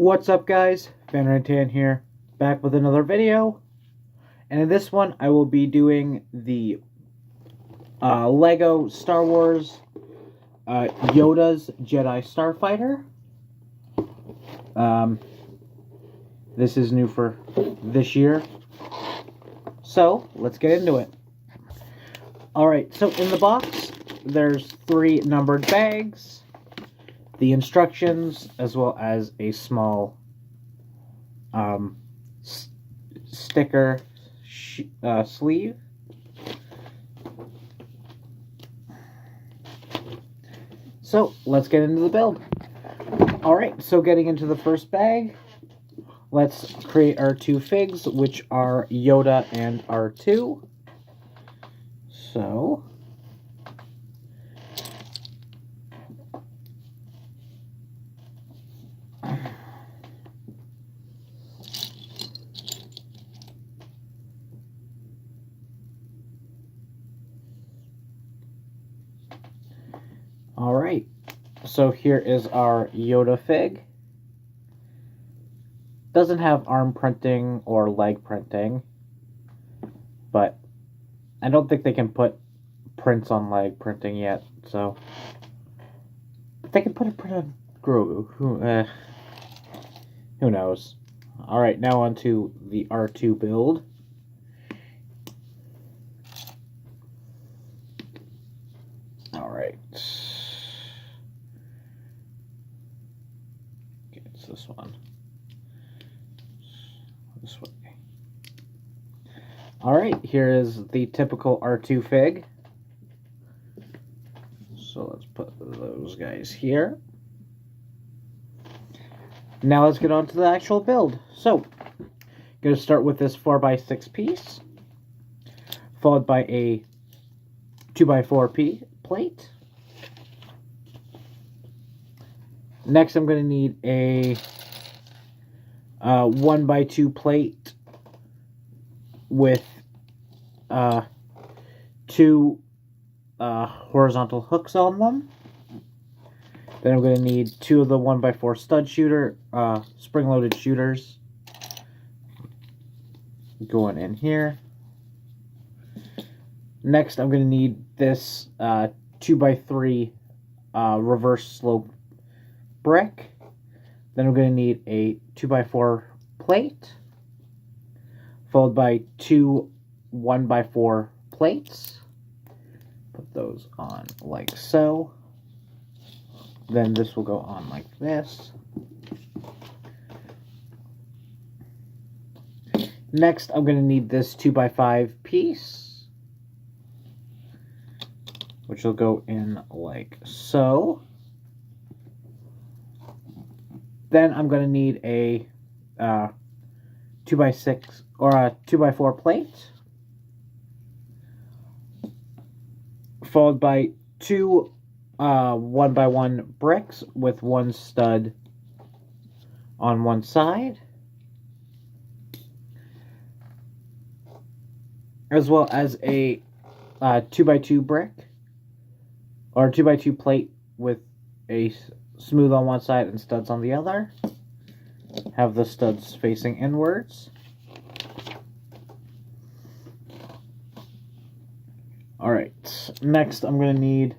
What's up, guys? Van here, back with another video. And in this one, I will be doing the Lego Star Wars Yoda's Jedi Starfighter. This is new for this year. So, let's get into it. Alright, so in the box, there's 3 numbered bags, the instructions, as well as a small sticker sleeve. So, let's get into the build. Alright, so getting into the first bag, let's create our 2 figs, which are Yoda and R2. So, alright, so here is our Yoda fig. Doesn't have arm printing or leg printing, but I don't think they can put prints on leg printing yet, so they can put a print on Grogu. Who knows? Alright, now on to the R2 build. Alright. It's this one. This way. Alright, here is the typical R2 fig. So let's put those guys here. Now let's get on to the actual build. So, I'm going to start with this 4x6 piece, followed by a 2x4 plate. Next, I'm going to need a 1x2 plate with 2 horizontal hooks on them. Then I'm going to need 2 of the 1x4 stud shooter, spring-loaded shooters going in here. Next, I'm going to need this 2x3 reverse slope brick. Then I'm going to need a 2x4 plate, followed by 2 1x4 plates. Put those on like so. Then this will go on like this. Next, I'm going to need this 2x5 piece, which will go in like so. Then I'm going to need a 2x6 or a 2x4 plate, followed by 2 1x1 bricks with 1 stud on one side, as well as a 2x2 brick or 2x2 plate with a smooth on one side and studs on the other. Have the studs facing inwards. Alright, next I'm going to need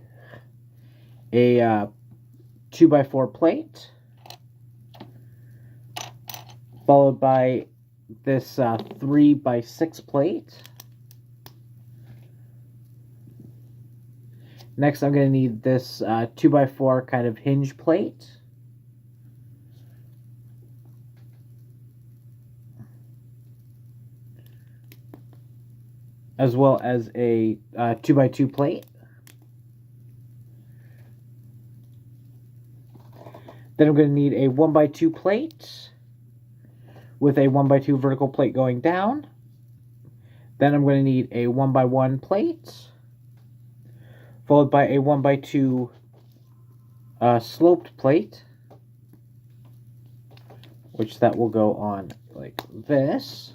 a 2x4 plate, followed by this 3x6 plate. Next, I'm going to need this 2x4 kind of hinge plate. As well as a 2x2 plate. Then I'm going to need a 1x2 plate with a 1x2 vertical plate going down. Then I'm going to need a 1x1 plate, followed by a 1x2 sloped plate, which that will go on like this.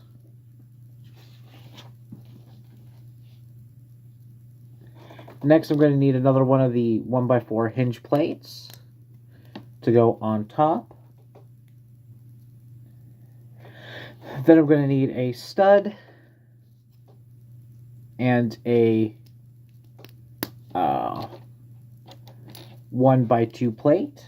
Next, I'm going to need another one of the 1x4 hinge plates to go on top. Then I'm going to need a stud and a 1x2 plate.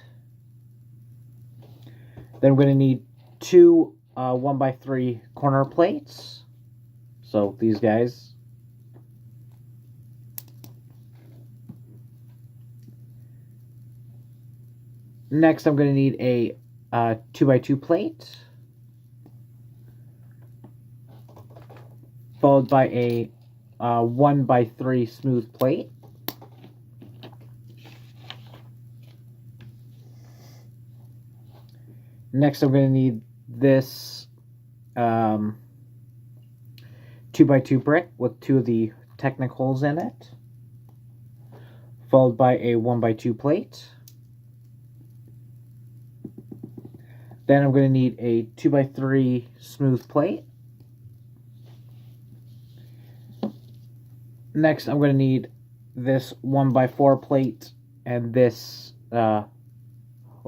Then I'm going to need two 1x3 corner plates. So these guys. Next, I'm going to need a 2x2 plate, followed by a 1x3 smooth plate. Next, I'm going to need this 2x2 brick with two of the Technic holes in it, followed by a 1x2 plate. Then I'm going to need a 2x3 smooth plate. Next, I'm going to need this 1x4 plate and this, or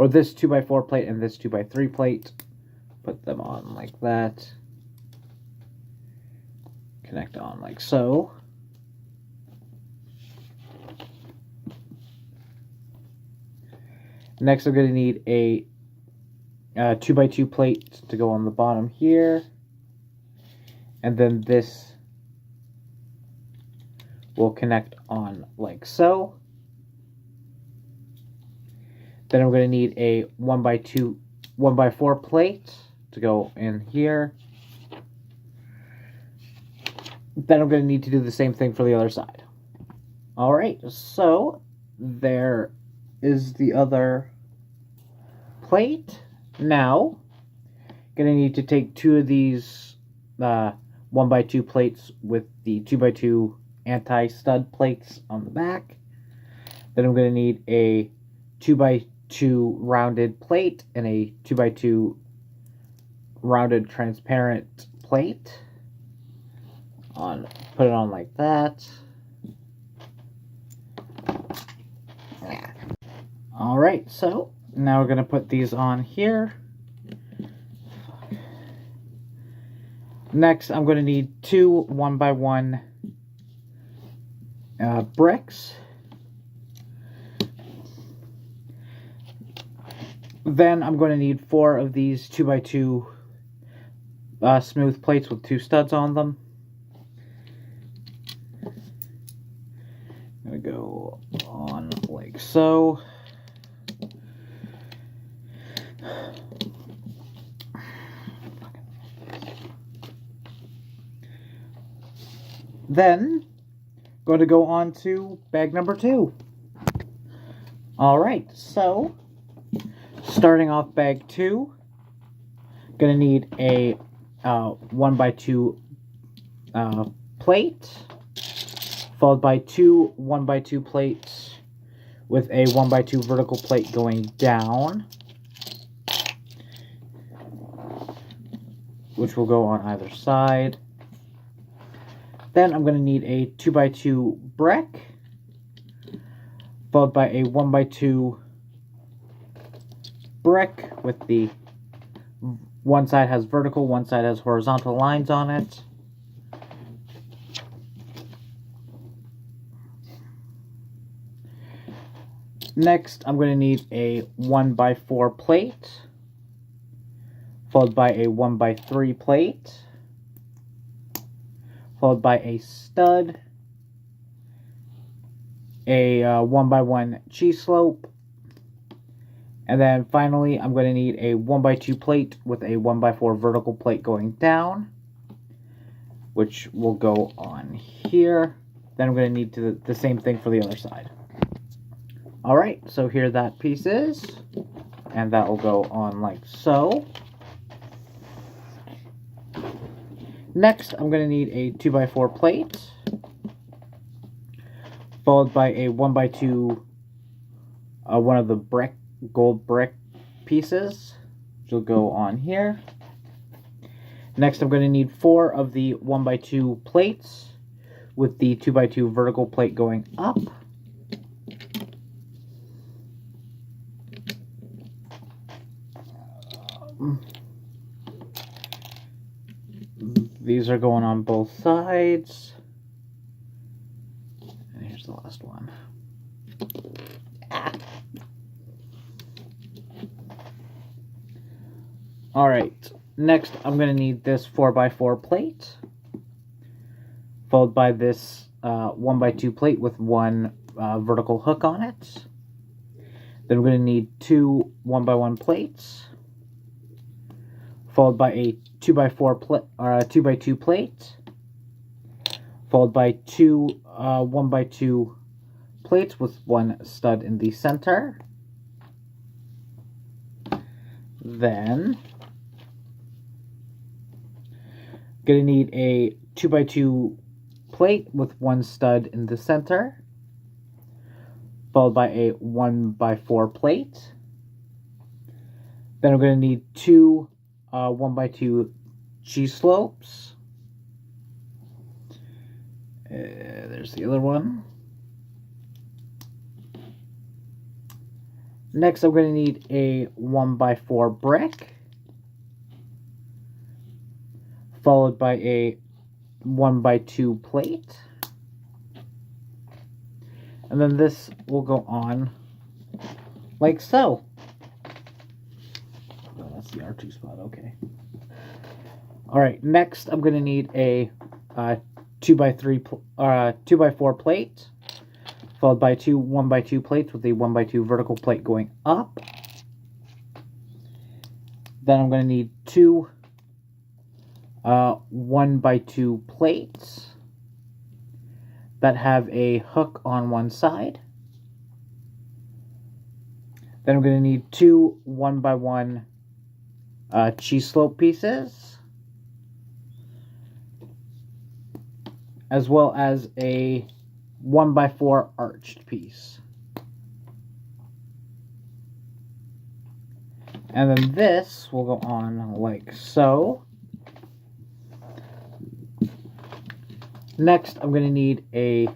this 2x4 plate and this 2x3 plate. Put them on like that. Connect on like so. Next, I'm going to need a 2x2 plate to go on the bottom here. And then this will connect on like so. Then I'm going to need a 1x4 plate to go in here. Then I'm going to need to do the same thing for the other side. Alright, so there is the other plate. Now, going to need to take two of these 1x2 plates with the 2x2 anti-stud plates on the back. Then I'm going to need a 2x2 rounded plate and a 2x2 rounded transparent plate. Put it on like that. Alright, so now we're going to put these on here. Next, I'm going to need two 1x1 bricks. Then I'm going to need four of these 2x2 smooth plates with two studs on them. I'm going to go on like so. Then, going to go on to bag number 2. Alright, so, starting off bag 2, going to need a 1x2 plate, followed by two 1x2 plates with a 1x2 vertical plate going down, which will go on either side. Then I'm going to need a 2x2 brick, followed by a 1x2 brick with the one side has vertical, one side has horizontal lines on it. Next, I'm going to need a 1x4 plate, followed by a 1x3 plate, followed by a stud, a 1x1 cheese slope, and then finally I'm going to need a 1x2 plate with a 1x4 vertical plate going down, which will go on here. Then I'm going to need the same thing for the other side. Alright, so here that piece is, and that will go on like so. Next, I'm going to need a 2x4 plate, followed by a 1x2, one of the gold brick pieces, which will go on here. Next, I'm going to need 4 of the 1x2 plates with the 2x2 vertical plate going up. These are going on both sides. And here's the last one. Ah. Alright, next I'm going to need this 4x4 plate, followed by this 1x2 plate with one vertical hook on it. Then we're going to need two 1x1 plates, followed by a 2x4 plate or a 2x2 plate, followed by two 1x2 plates with one stud in the center. Then gonna need a 2x2 plate with one stud in the center, followed by a 1x4 plate. Then we're gonna need two 1x2 cheese slopes. There's the other one. Next, I'm going to need a 1x4 brick, followed by a 1x2 plate. And then this will go on like so. Oh, that's the R2 spot, okay. Alright, next I'm going to need a 2x4 plate, followed by two 1x2 plates with a 1x2 vertical plate going up. Then I'm going to need two 1x2 plates that have a hook on one side. Then I'm going to need two 1x1 cheese slope pieces, as well as a 1x4 arched piece. And then this will go on like so. Next, I'm going to need a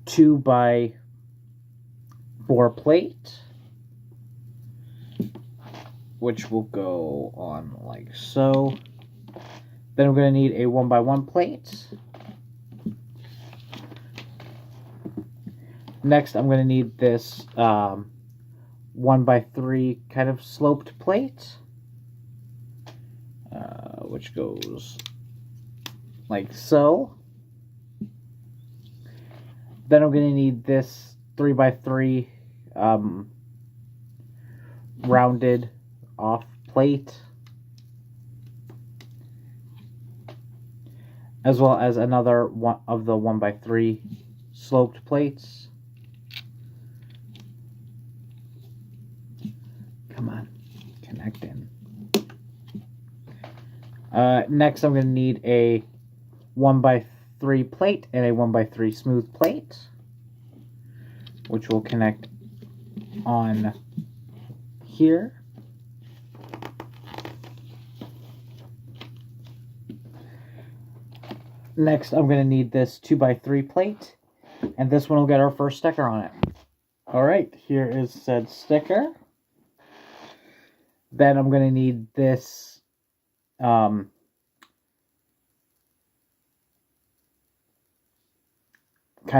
2x4 plate, which will go on like so. Then I'm going to need a 1x1 plate. Next, I'm going to need this 1x3 kind of sloped plate, which goes like so. Then I'm going to need this 3x3 rounded off plate, as well as another one of the 1x3 sloped plates. Come on, connect in. Next, I'm going to need a 1x3 plate and a 1x3 smooth plate, which will connect on here. Next, I'm going to need this 2x3 plate, and this one will get our first sticker on it. Alright, here is said sticker. Then I'm going to need this kind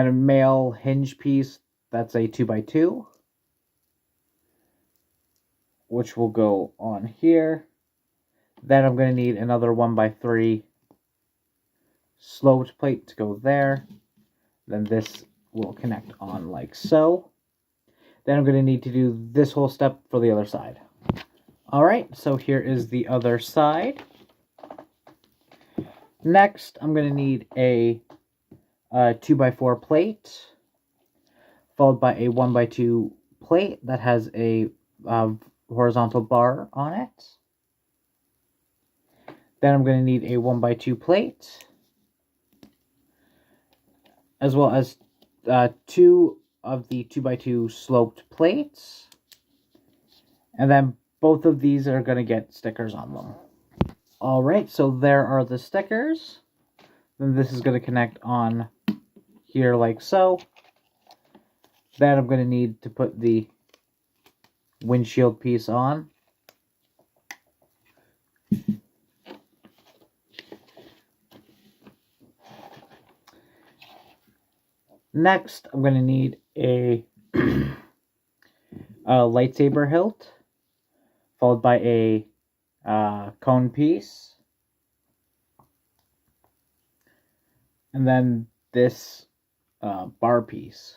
of male hinge piece. That's a 2x2, which will go on here. Then I'm going to need another 1x3 sloped plate to go there. Then this will connect on like so. Then I'm going to need to do this whole step for the other side. Alright, so here is the other side. Next, I'm going to need a 2x4 plate, followed by a 1x2 plate that has a horizontal bar on it. Then I'm going to need a 1x2 plate, as well as two of the 2x2 sloped plates. And then both of these are going to get stickers on them. Alright, so there are the stickers. Then this is going to connect on here like so. Then I'm going to need to put the windshield piece on. Next, I'm going to need a lightsaber hilt, followed by a cone piece, and then this bar piece.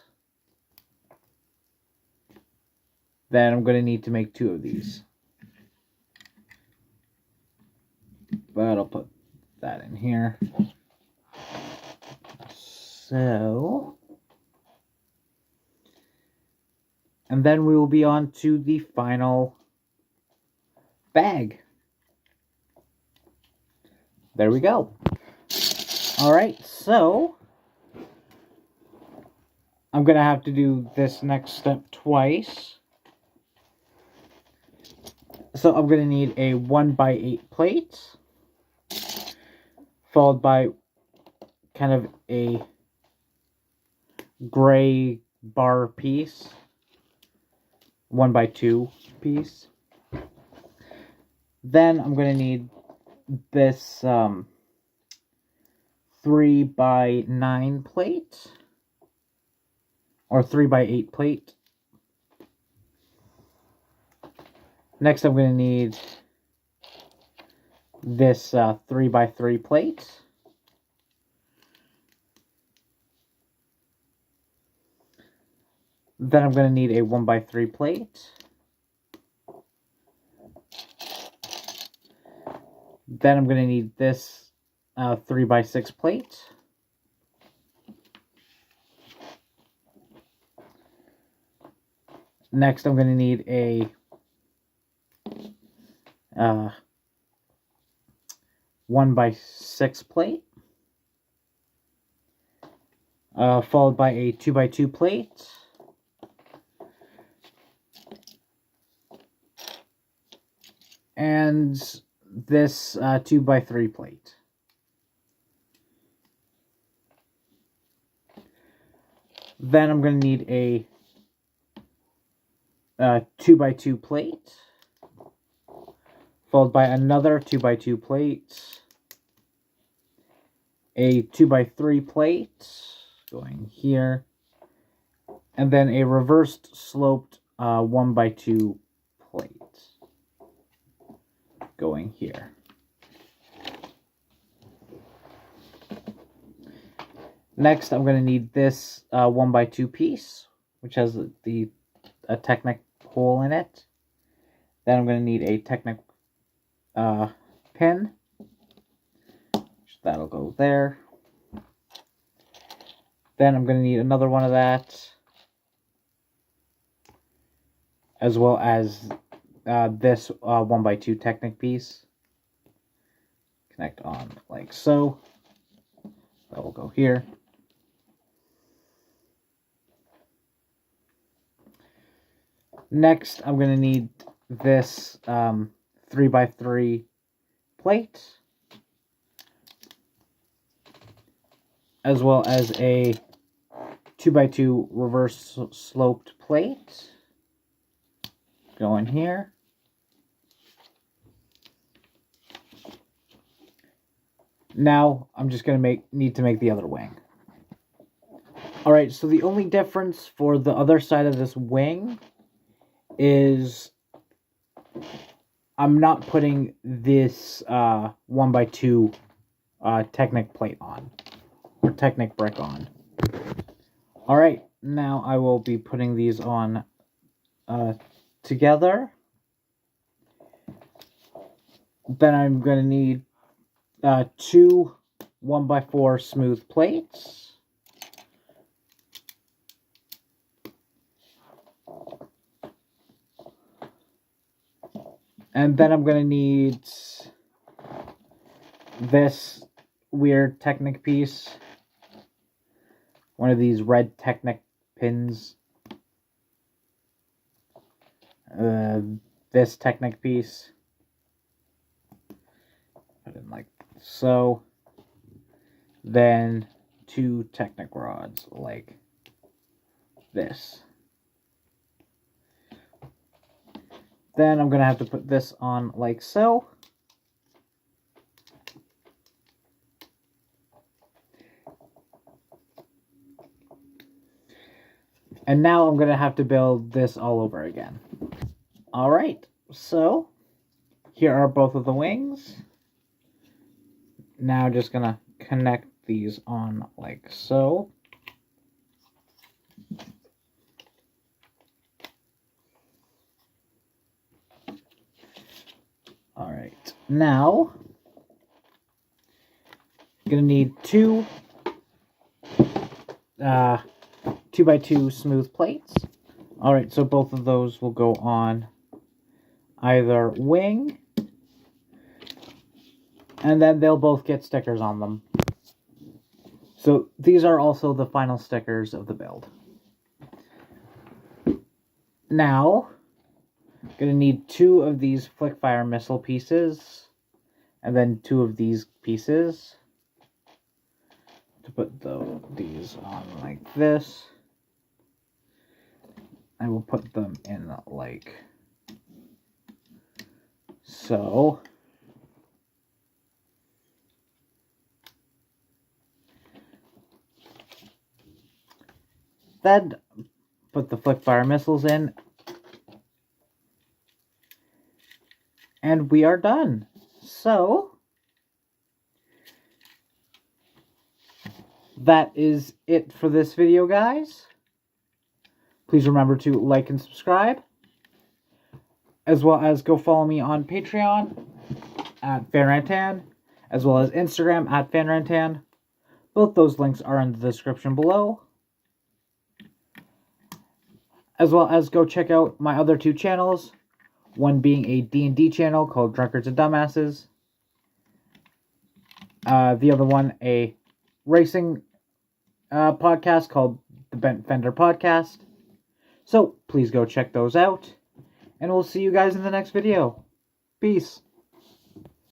Then I'm going to need to make 2 of these. But I'll put that in here. So, and then we will be on to the final bag. There we go. Alright, so I'm going to have to do this next step twice. So I'm going to need a 1x8 plate, followed by kind of a gray bar piece, 1x2 piece. Then I'm going to need this 3x9 plate, or 3x8 plate. Next, I'm going to need this 3x3 plate. Then I'm going to need a 1x3 plate. Then I'm going to need this 3x6 plate. Next, I'm going to need a 1x6 plate, followed by a 2x2 plate, and this 2x3 plate. Then I'm going to need a 2x2 plate, followed by another 2x2 plate, a 2x3 plate going here, and then a reversed sloped 1x2 plate going here. Next, I'm going to need this 1x2 piece, which has a Technic hole in it. Then I'm going to need a Technic pin. That'll go there. Then I'm going to need another one of that, as well as this 1x2 Technic piece. Connect on like so. That will go here. Next, I'm going to need this 3x3 plate, as well as a 2x2 reverse sloped plate going here. Now, I'm just going to need to make the other wing. Alright, so the only difference for the other side of this wing is I'm not putting this 1x2 Technic plate on, or Technic brick on. Alright, now I will be putting these on together. Then I'm going to need 2 1x4 smooth plates. And then I'm going to need this weird Technic piece. One of these red Technic pins. This Technic piece. Put it like so. Then 2 Technic rods like this. Then I'm going to have to put this on like so. And now I'm going to have to build this all over again. Alright, so here are both of the wings. Now just going to connect these on like so. Alright, now I'm going to need two 2x2 smooth plates. Alright, so both of those will go on either wing, and then they'll both get stickers on them. So these are also the final stickers of the build. Now, I'm going to need two of these flick-fire missile pieces, and then two of these pieces to put these on like this. I will put them in like so. Then put the flick-fire missiles in. And we are done. So that is it for this video, guys. Please remember to like and subscribe, as well as go follow me on Patreon at FanRantan, as well as Instagram at FanRantan. Both those links are in the description below. As well as go check out my other two channels, one being a D&D channel called Drunkards and Dumbasses. The other one, a racing podcast called the Bent Fender Podcast. So, please go check those out. And we'll see you guys in the next video. Peace.